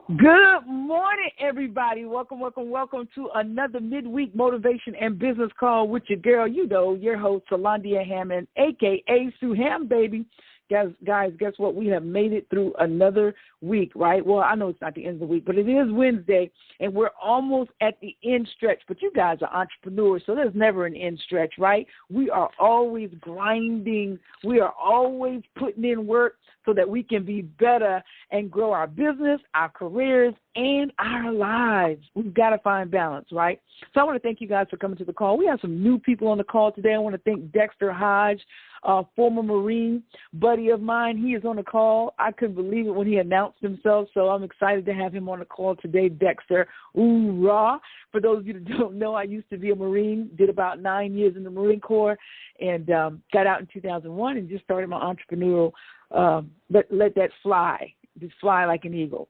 Good morning, everybody. Welcome to another midweek motivation and business call with your girl, your host, Solandia Hammond, a.k.a. Sue Ham, baby. Guys, guess what? We have made it through another week, right? Well, I know it's not the end of the week, but it is Wednesday, and we're almost at the end stretch. But you guys are entrepreneurs, so there's never an end stretch, right? We are always grinding. We are always putting in work so that we can be better and grow our business, our careers, and our lives. We've got to find balance, right? So I want to thank you guys for coming to the call. We have some new people on the call today. I want to thank Dexter Hodge, former Marine buddy of mine. He is on the call. I couldn't believe it when he announced himself, so I'm excited to have him on the call today. Dexter, hoorah. For those of you that don't know, I used to be a Marine, did about 9 years in the Marine Corps, and got out in 2001 and just started my entrepreneurial, let that fly, just fly like an eagle.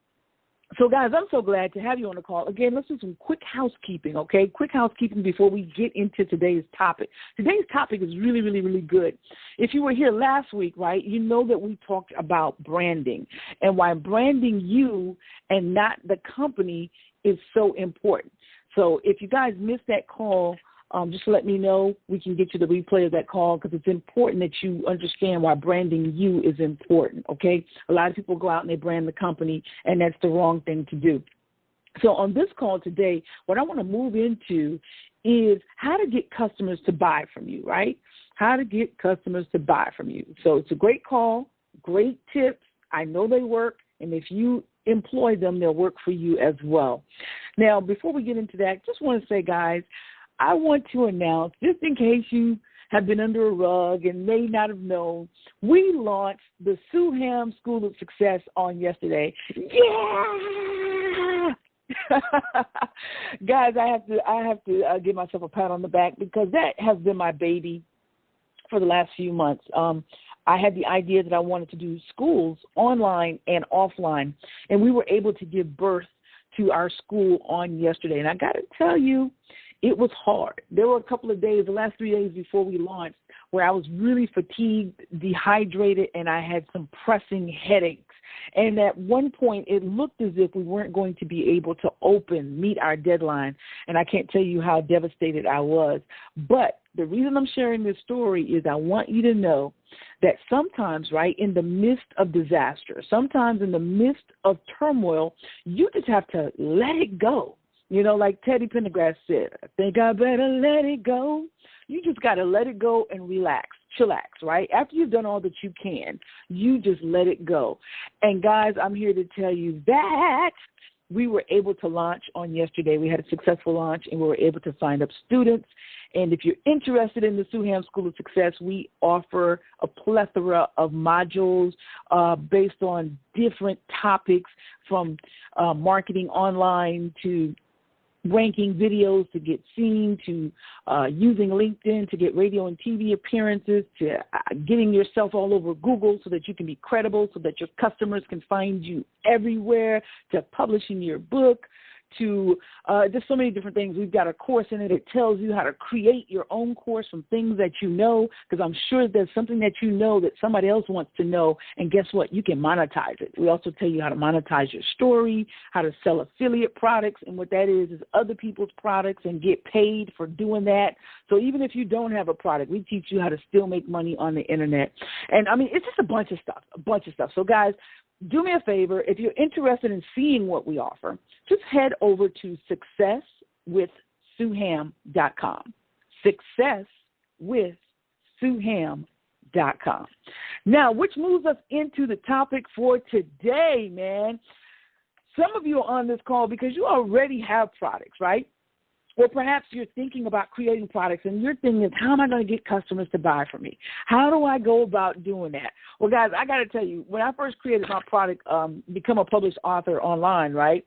So, guys, I'm so glad to have you on the call. Again, let's do some quick housekeeping, okay? Quick housekeeping before we get into today's topic. Today's topic is really, really, really good. If you were here last week, right, you know that we talked about branding and why branding you and not the company is so important. So if you guys missed that call, just let me know. We can get you the replay of that call because it's important that you understand why branding you is important, okay? A lot of people go out and they brand the company, and that's the wrong thing to do. So on this call today, what I want to move into is how to get customers to buy from you, right? How to get customers to buy from you. So it's a great call, great tips. I know they work, and if you employ them, they'll work for you as well. Now, before we get into that, just want to say, guys, I want to announce, just in case you have been under a rug and may not have known, we launched the Sue Ham School of Success on yesterday. Yeah! Guys, I have to give myself a pat on the back because that has been my baby for the last few months. I had the idea that I wanted to do schools online and offline, and we were able to give birth to our school on yesterday. And I got to tell you, it was hard. There were a couple of days, the last 3 days before we launched, where I was really fatigued, dehydrated, and I had some pressing headaches. And at one point, it looked as if we weren't going to be able to meet our deadline. And I can't tell you how devastated I was. But the reason I'm sharing this story is I want you to know that sometimes, right, in the midst of disaster, sometimes in the midst of turmoil, you just have to let it go. You know, like Teddy Pendergrass said, I think I better let it go. You just got to let it go and relax, chillax, right? After you've done all that you can, you just let it go. And, guys, I'm here to tell you that we were able to launch on yesterday. We had a successful launch, and we were able to sign up students. And if you're interested in the Sue Ham School of Success, we offer a plethora of modules based on different topics from marketing online to ranking videos to get seen, to using LinkedIn to get radio and TV appearances, to getting yourself all over Google so that you can be credible, so that your customers can find you everywhere, to publishing your book, to just so many different things. We've got a course in it that tells you how to create your own course from things that you know, because I'm sure there's something that you know that somebody else wants to know, and guess what? You can monetize it. We also tell you how to monetize your story, how to sell affiliate products, and what that is other people's products and get paid for doing that. So even if you don't have a product, we teach you how to still make money on the internet. And, I mean, it's just a bunch of stuff. So, guys, do me a favor. If you're interested in seeing what we offer, just head over to successwithsueham.com. Successwithsueham.com. Now, which moves us into the topic for today, man. Some of you are on this call because you already have products, right? Or perhaps you're thinking about creating products, and your thing is, how am I going to get customers to buy from me? How do I go about doing that? Well, guys, I got to tell you, when I first created my product, Become a Published Author Online, right,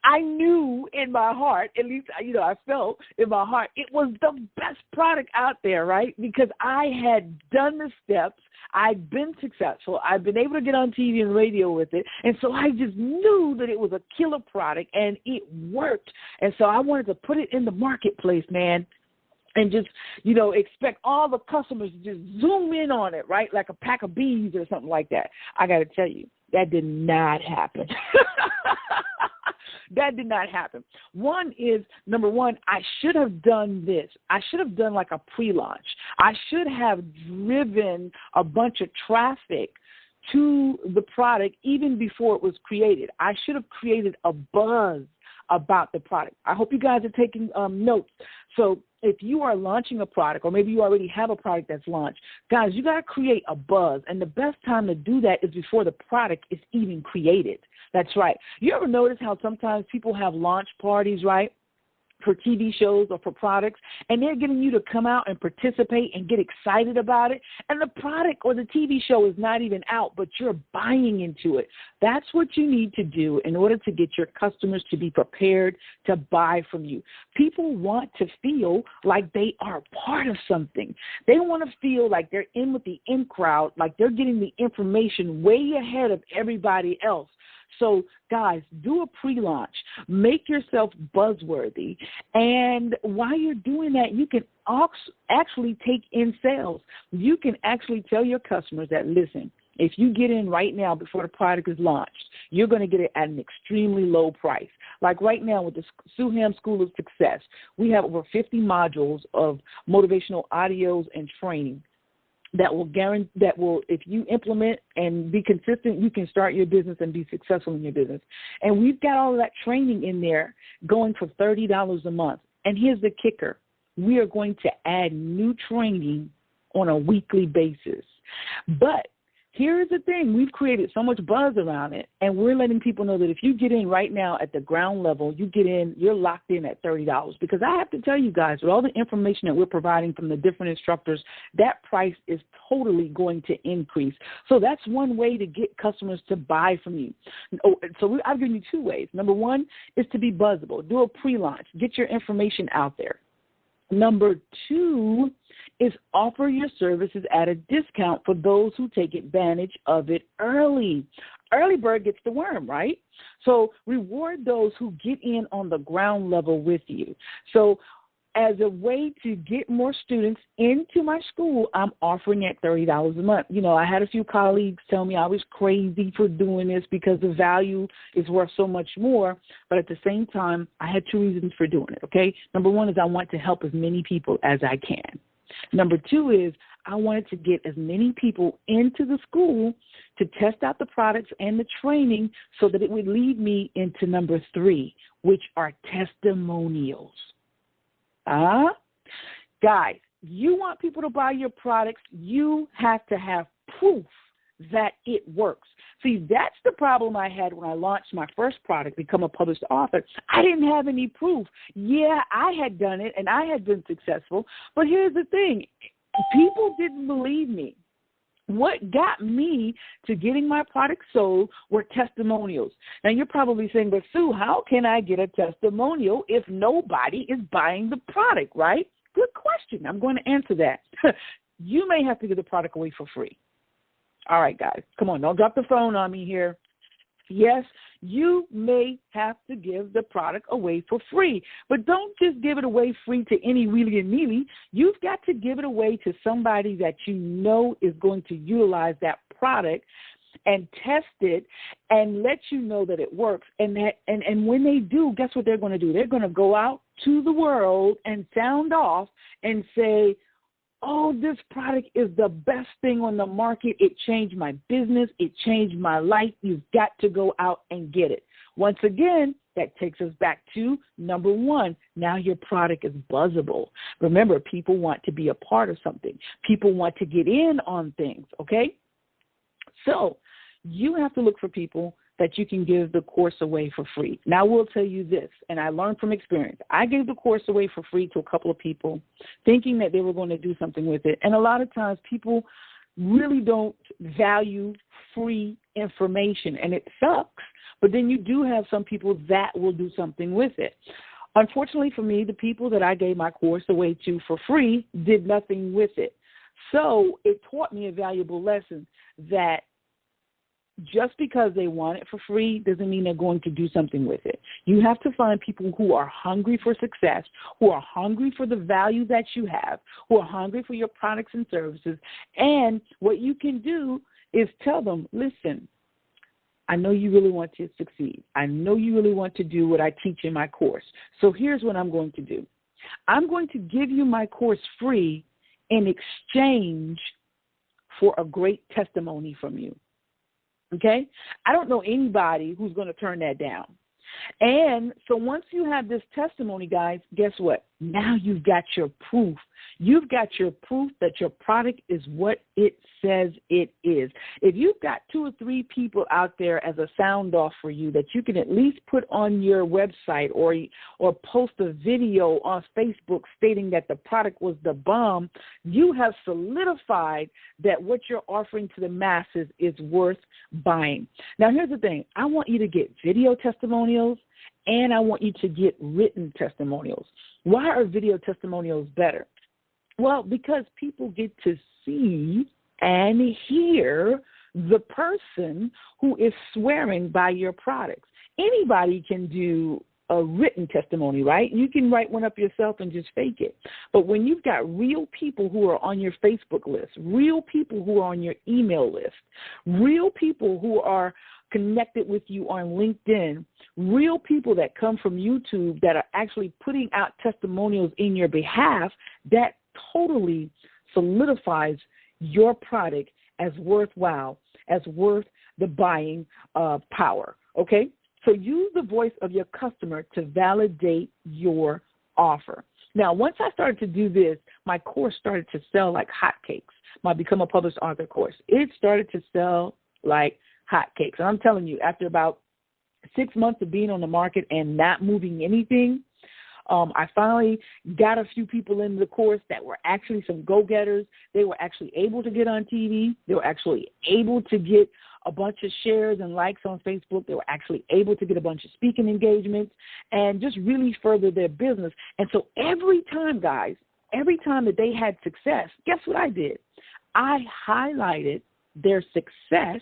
I knew in my heart, at least, I felt in my heart, it was the best product out there, right? Because I had done the steps. I'd been successful. I've been able to get on TV and radio with it. And so I just knew that it was a killer product, and it worked. And so I wanted to put it in the marketplace, man, and just, expect all the customers to just zoom in on it, right, like a pack of bees or something like that. I got to tell you, that did not happen. that did not happen. One is, number one, I should have done this. I should have done like a pre-launch. I should have driven a bunch of traffic to the product even before it was created. I should have created a buzz about the product. I hope you guys are taking notes. So if you are launching a product, or maybe you already have a product that's launched, guys, you got to create a buzz. And the best time to do that is before the product is even created. That's right. You ever notice how sometimes people have launch parties, right, for TV shows or for products, and they're getting you to come out and participate and get excited about it, and the product or the TV show is not even out, but you're buying into it. That's what you need to do in order to get your customers to be prepared to buy from you. People want to feel like they are part of something. They want to feel like they're in with the in crowd, like they're getting the information way ahead of everybody else. So, guys, do a pre-launch. Make yourself buzzworthy. And while you're doing that, you can actually take in sales. You can actually tell your customers that, listen, if you get in right now before the product is launched, you're going to get it at an extremely low price. Like right now with the Suham School of Success, we have over 50 modules of motivational audios and training that will, if you implement and be consistent, you can start your business and be successful in your business. And we've got all of that training in there going for $30 a month. And here's the kicker. We are going to add new training on a weekly basis. But here's the thing. We've created so much buzz around it, and we're letting people know that if you get in right now at the ground level, you get in, you're locked in at $30. Because I have to tell you guys, with all the information that we're providing from the different instructors, that price is totally going to increase. So that's one way to get customers to buy from you. So I've given you two ways. Number one is to be buzzable. Do a pre-launch. Get your information out there. Number two is offer your services at a discount for those who take advantage of it early. Early bird gets the worm, right? So reward those who get in on the ground level with you. So as a way to get more students into my school, I'm offering at $30 a month. You know, I had a few colleagues tell me I was crazy for doing this because the value is worth so much more. But at the same time, I had two reasons for doing it, okay? Number one is I want to help as many people as I can. Number two is I wanted to get as many people into the school to test out the products and the training so that it would lead me into number three, which are testimonials. Guys, you want people to buy your products, you have to have proof that it works. See, that's the problem I had when I launched my first product, Become a Published Author. I didn't have any proof. Yeah, I had done it and I had been successful, but here's the thing. People didn't believe me. What got me to getting my product sold were testimonials. Now, you're probably saying, but Sue, how can I get a testimonial if nobody is buying the product, right? Good question. I'm going to answer that. You may have to give the product away for free. All right, guys, come on. Don't drop the phone on me here. Yes, you may have to give the product away for free, but don't just give it away free to any wheelie and mealy. You've got to give it away to somebody that you know is going to utilize that product and test it and let you know that it works. And when they do, guess what they're going to do? They're going to go out to the world and sound off and say, oh, this product is the best thing on the market. It changed my business. It changed my life. You've got to go out and get it. Once again, that takes us back to number one. Now your product is buzzable. Remember, people want to be a part of something. People want to get in on things, okay? So you have to look for people that you can give the course away for free. Now, I will tell you this, and I learned from experience. I gave the course away for free to a couple of people thinking that they were going to do something with it. And a lot of times people really don't value free information, and it sucks. But then you do have some people that will do something with it. Unfortunately for me, the people that I gave my course away to for free did nothing with it. So it taught me a valuable lesson that just because they want it for free doesn't mean they're going to do something with it. You have to find people who are hungry for success, who are hungry for the value that you have, who are hungry for your products and services. And what you can do is tell them, listen, I know you really want to succeed. I know you really want to do what I teach in my course. So here's what I'm going to do. I'm going to give you my course free in exchange for a great testimony from you. Okay? I don't know anybody who's going to turn that down. And so once you have this testimony, guys, guess what? Now you've got your proof. You've got your proof that your product is what it says it is. If you've got 2 or 3 people out there as a sound off for you that you can at least put on your website or post a video on Facebook stating that the product was the bomb, you have solidified that what you're offering to the masses is worth buying. Now, here's the thing. I want you to get video testimonials, and I want you to get written testimonials. Why are video testimonials better? Well, because people get to see and hear the person who is swearing by your products. Anybody can do a written testimony, right? You can write one up yourself and just fake it. But when you've got real people who are on your Facebook list, real people who are on your email list, real people who are connected with you on LinkedIn, real people that come from YouTube that are actually putting out testimonials in your behalf, that totally solidifies your product as worthwhile, as worth the buying power, okay? So use the voice of your customer to validate your offer. Now, once I started to do this, my course started to sell like hotcakes. My Become a Published Author course. It started to sell like hotcakes. And I'm telling you, after about 6 months of being on the market and not moving anything, I finally got a few people into the course that were actually some go-getters. They were actually able to get on TV. They were actually able to get a bunch of shares and likes on Facebook. They were actually able to get a bunch of speaking engagements and just really further their business. And so every time, guys, every time that they had success, guess what I did? I highlighted their success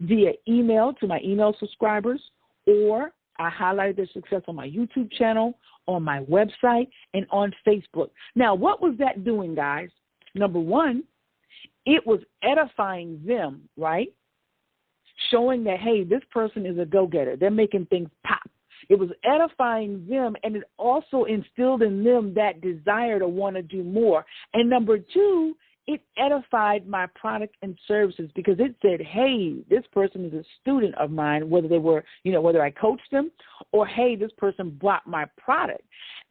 via email to my email subscribers, or I highlighted their success on my YouTube channel, on my website, and on Facebook. Now, what was that doing, guys? Number one, it was edifying them, right? Showing that, hey, this person is a go-getter. They're making things pop. It was edifying them, and it also instilled in them that desire to want to do more. And number two, it edified my product and services because it said, hey, this person is a student of mine, whether they were, whether I coached them or, hey, this person bought my product.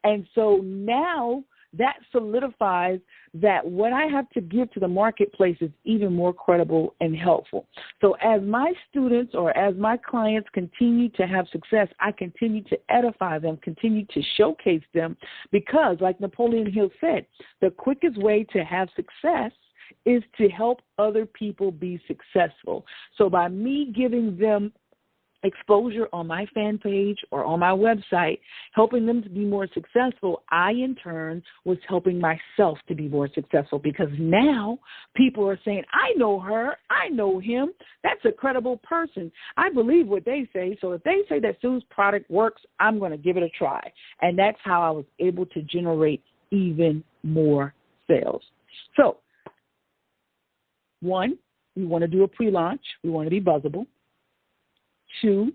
And so now that solidifies that what I have to give to the marketplace is even more credible and helpful. So as my students or as my clients continue to have success, I continue to edify them, continue to showcase them because, like Napoleon Hill said, the quickest way to have success is to help other people be successful. So by me giving them exposure on my fan page or on my website, helping them to be more successful, I, in turn, was helping myself to be more successful because now people are saying, I know her, I know him, that's a credible person. I believe what they say, so if they say that Sue's product works, I'm going to give it a try. And that's how I was able to generate even more sales. So, 1, we want to do a pre-launch. We want to be buzzable. 2,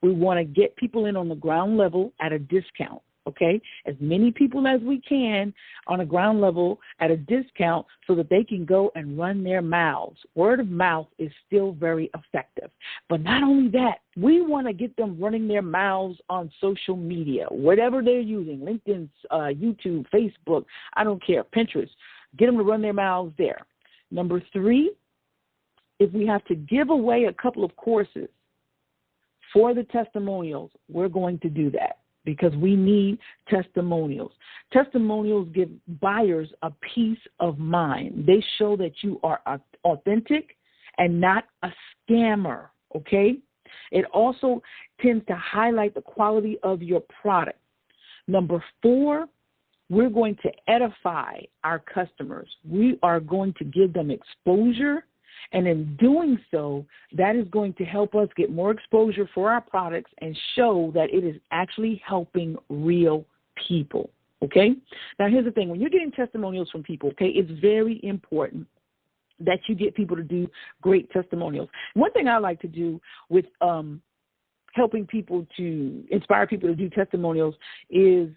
we want to get people in on the ground level at a discount, okay? As many people as we can on a ground level at a discount so that they can go and run their mouths. Word of mouth is still very effective. But not only that, we want to get them running their mouths on social media, whatever they're using, LinkedIn, YouTube, Facebook, I don't care, Pinterest. Get them to run their mouths there. Number 3, if we have to give away a couple of courses for the testimonials, we're going to do that because we need testimonials. Testimonials give buyers a peace of mind. They show that you are authentic and not a scammer, okay? It also tends to highlight the quality of your product. Number 4, we're going to edify our customers. We are going to give them exposure. And in doing so, that is going to help us get more exposure for our products and show that it is actually helping real people, okay? Now, here's the thing. When you're getting testimonials from people, okay, it's very important that you get people to do great testimonials. One thing I like to do with helping people to inspire people to do testimonials is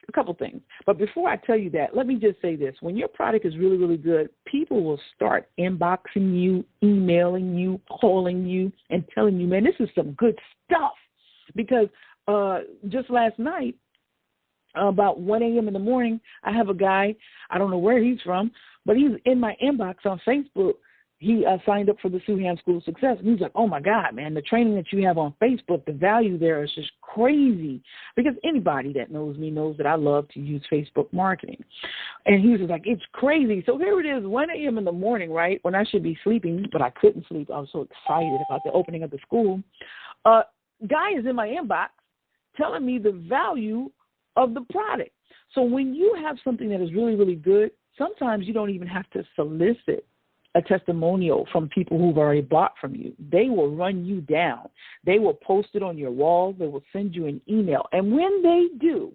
a couple things. But before I tell you that, let me just say this. When your product is really, really good, people will start inboxing you, emailing you, calling you, and telling you, man, this is some good stuff. Because just last night, about 1 a.m. in the morning, I have a guy, I don't know where he's from, but he's in my inbox on Facebook. He signed up for the Suhan School of Success. And he's like, oh, my God, man, the training that you have on Facebook, the value there is just crazy. Because anybody that knows me knows that I love to use Facebook marketing. And he was just like, it's crazy. So here it is, 1 a.m. in the morning, right, when I should be sleeping, but I couldn't sleep. I was so excited about the opening of the school. Guy is in my inbox telling me the value of the product. So when you have something that is really, really good, sometimes you don't even have to solicit a testimonial from people who've already bought from you. They will run you down. They will post it on your walls. They will send you an email. And when they do,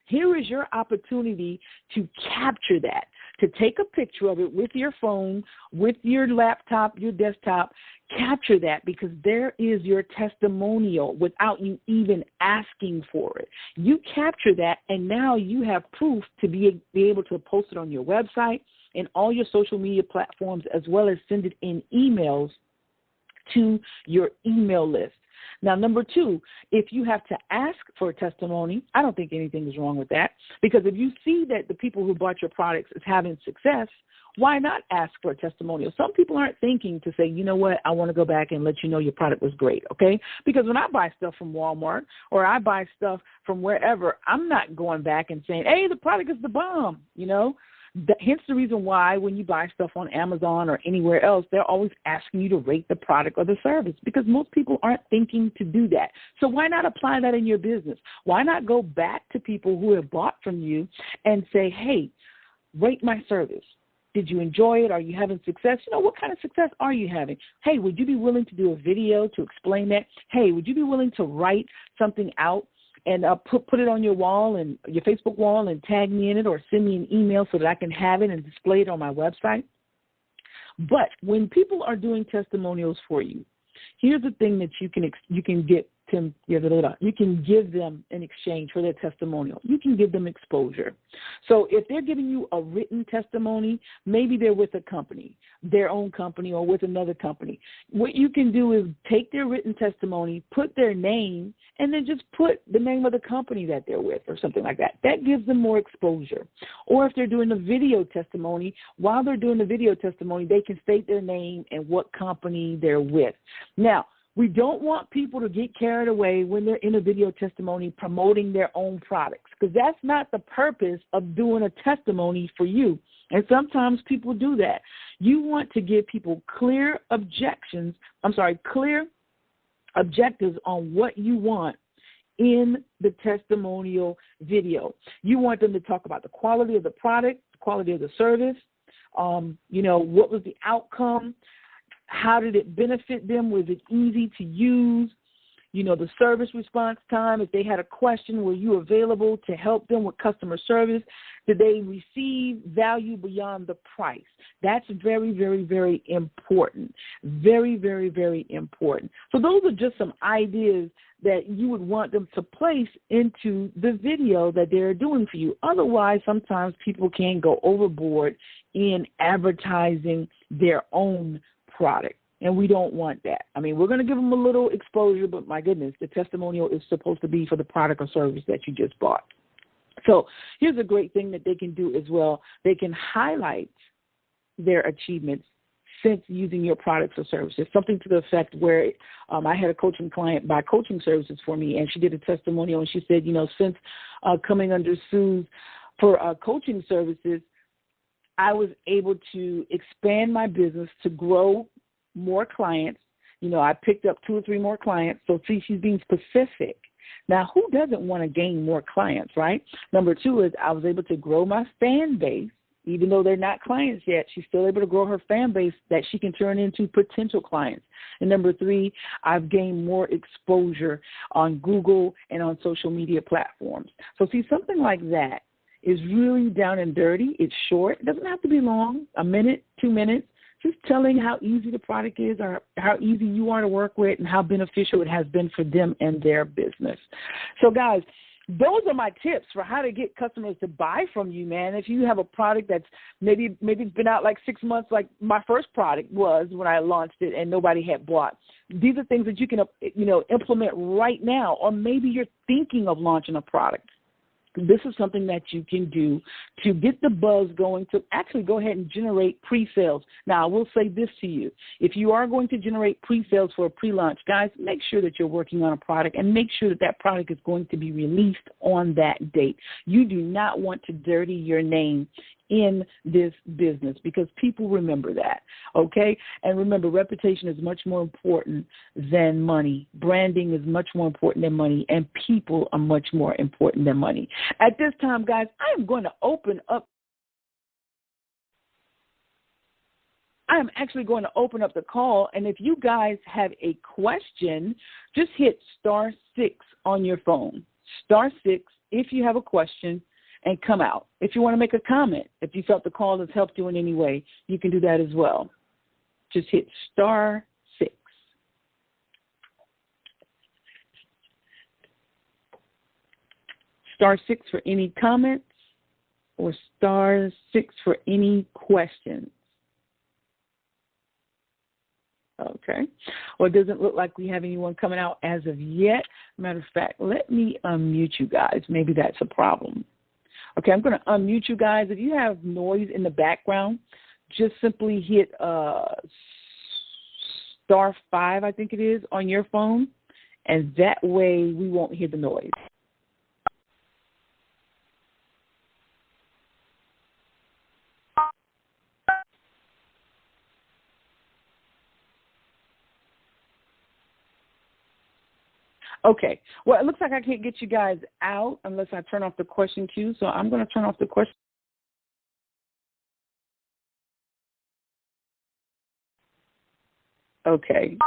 here is your opportunity to capture that, to take a picture of it with your phone, with your laptop, your desktop. Capture that, because there is your testimonial without you even asking for it. You capture that, and now you have proof to be able to post it on your website and all your social media platforms, as well as send it in emails to your email list. Now, number two, if you have to ask for a testimony, I don't think anything is wrong with that, because if you see that the people who bought your products is having success, why not ask for a testimonial? Some people aren't thinking to say, you know what, I want to go back and let you know your product was great, okay? Because when I buy stuff from Walmart or I buy stuff from wherever, I'm not going back and saying, hey, the product is the bomb, you know? Hence the reason why when you buy stuff on Amazon or anywhere else, they're always asking you to rate the product or the service, because most people aren't thinking to do that. So why not apply that in your business? Why not go back to people who have bought from you and say, hey, rate my service. Did you enjoy it? Are you having success? You know, what kind of success are you having? Hey, would you be willing to do a video to explain that? Hey, would you be willing to write something out and put it on your wall and your Facebook wall and tag me in it, or send me an email so that I can have it and display it on my website? But when people are doing testimonials for you, here's the thing that you can get them. You can give them in exchange for their testimonial. You can give them exposure. So if they're giving you a written testimony, maybe they're with a company, their own company, or with another company. What you can do is take their written testimony, put their name, and then just put the name of the company that they're with or something like that. That gives them more exposure. Or if they're doing a video testimony, while they're doing the video testimony, they can state their name and what company they're with. Now, we don't want people to get carried away when they're in a video testimony promoting their own products, because that's not the purpose of doing a testimony for you. And sometimes people do that. You want to give people clear objectives on what you want in the testimonial video. You want them to talk about the quality of the product, the quality of the service, what was the outcome, how did it benefit them, was it easy to use, the service response time, if they had a question, were you available to help them with customer service, did they receive value beyond the price? That's very, very, very important, very, very, very important. So those are just some ideas that you would want them to place into the video that they're doing for you. Otherwise, sometimes people can go overboard in advertising their own product, and we don't want that. I mean, we're going to give them a little exposure, but my goodness, the testimonial is supposed to be for the product or service that you just bought. So here's a great thing that they can do as well. They can highlight their achievements since using your products or services, something to the effect where I had a coaching client buy coaching services for me, and she did a testimonial, and she said, since coming under Sue's for coaching services, I was able to expand my business to grow more clients. I picked up 2 or 3 more clients. So see, she's being specific. Now, who doesn't want to gain more clients, right? Number 2 is I was able to grow my fan base. Even though they're not clients yet, she's still able to grow her fan base that she can turn into potential clients. And number 3, I've gained more exposure on Google and on social media platforms. So see, something like that is really down and dirty. It's short. It doesn't have to be long, a minute, 2 minutes. just telling how easy the product is or how easy you are to work with and how beneficial it has been for them and their business. So, guys, those are my tips for how to get customers to buy from you, man. If you have a product that's maybe it's been out like 6 months, like my first product was when I launched it and nobody had bought. These are things that you can, implement right now, or maybe you're thinking of launching a product. This is something that you can do to get the buzz going, to actually go ahead and generate pre-sales. Now, I will say this to you. If you are going to generate pre-sales for a pre-launch, guys, make sure that you're working on a product and make sure that that product is going to be released on that date. You do not want to dirty your name in this business because people remember that, okay? And remember, reputation is much more important than money. Branding is much more important than money, and people are much more important than money. At this time, guys, I am going to open up. I am actually going to open up the call, and if you guys have a question, just hit *6 on your phone. *6 if you have a question, and come out. If you want to make a comment, if you felt the call has helped you in any way, you can do that as well. Just hit *6. *6 for any comments or *6 for any questions. Okay. Well, it doesn't look like we have anyone coming out as of yet. Matter of fact, let me unmute you guys. Maybe that's a problem. Okay, I'm going to unmute you guys. If you have noise in the background, just simply hit *5, I think it is, on your phone, and that way we won't hear the noise. Okay. Well, it looks like I can't get you guys out unless I turn off the question queue, so I'm going to turn off the question. Okay.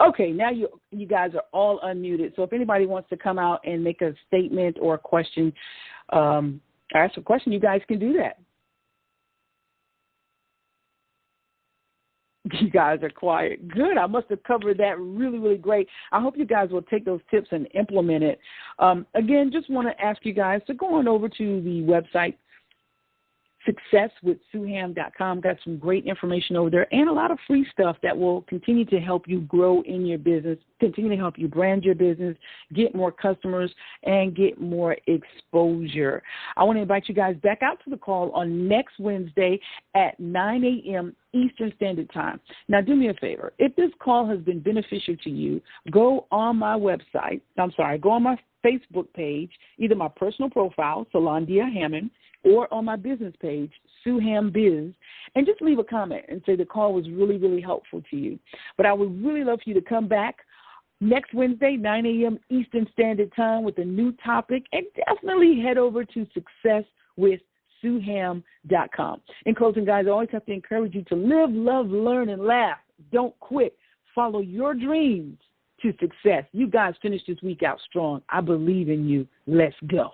Okay, now you guys are all unmuted. So if anybody wants to come out and make a statement or a question, or ask a question, you guys can do that. You guys are quiet. Good. I must have covered that really, really great. I hope you guys will take those tips and implement it. Again, just want to ask you guys to go on over to the website, successwithsuham.com. Got some great information over there and a lot of free stuff that will continue to help you grow in your business, continue to help you brand your business, get more customers, and get more exposure. I want to invite you guys back out to the call on next Wednesday at 9 a.m. Eastern Standard Time. Now, do me a favor. If this call has been beneficial to you, go on my website. Go on my Facebook page, either my personal profile, Solandia Hammond, or on my business page, Sue Ham Biz, and just leave a comment and say the call was really, really helpful to you. But I would really love for you to come back next Wednesday, 9 a.m. Eastern Standard Time with a new topic, and definitely head over to successwithsuham.com. In closing, guys, I always have to encourage you to live, love, learn, and laugh. Don't quit. Follow your dreams to success. You guys finish this week out strong. I believe in you. Let's go.